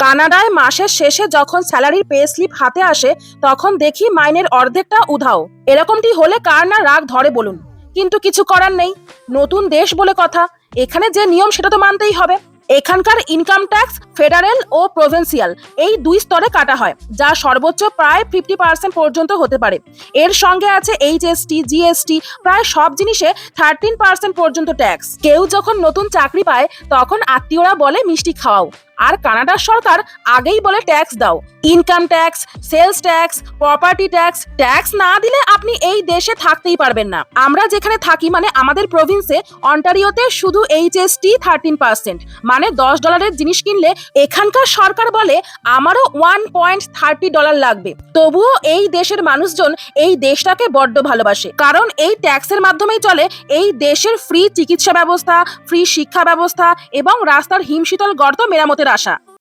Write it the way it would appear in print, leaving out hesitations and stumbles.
কানাডায় মাসের শেষে যখন স্যালারির পে স্লিপ হাতে আসে তখন দেখি মাইনের অর্ধেকটা উধাও। এরকমটি হলে কার না রাগ ধরে বলুন, কিন্তু কিছু করার নেই। নতুন দেশ বলে কথা, এখানে যে নিয়ম সেটা তো মানতেই হবে। এখানকার ইনকাম ট্যাক্স ফেডারেল ও প্রভিন্সিয়াল এই দুই স্তরে কাটা হয়, যা সর্বোচ্চ প্রায় 50% পর্যন্ত হতে পারে। এর সঙ্গে আছে এইচএসটি, জিএসটি, প্রায় সব জিনিসে 13% পর্যন্ত ট্যাক্স। কেউ যখন নতুন চাকরি পায় তখন আত্মীয়রা বলে মিষ্টি খাওয়াও, আর কানাডার সরকার আগেই বলে ট্যাক্স দাও। Income tax, sales tax, property tax, tax না দিলে আপনি এই দেশে থাকতেই পারবেন না। আমরা যেখানে থাকি মানে আমাদের প্রভিন্সে অন্টারিওতে শুধু এইচএসটি 13%, মানে $10 জিনিস কিনলে এখানকার সরকার বলে আমারও $1.30 লাগবে। তবুও এই দেশের মানুষজন এই দেশটাকে বড্ড ভালোবাসে, কারণ এই ট্যাক্সের মাধ্যমেই চলে এই দেশের ফ্রি চিকিৎসা ব্যবস্থা, ফ্রি শিক্ষা ব্যবস্থা এবং রাস্তার হিমশীতল গর্ত মেরামতের আশা।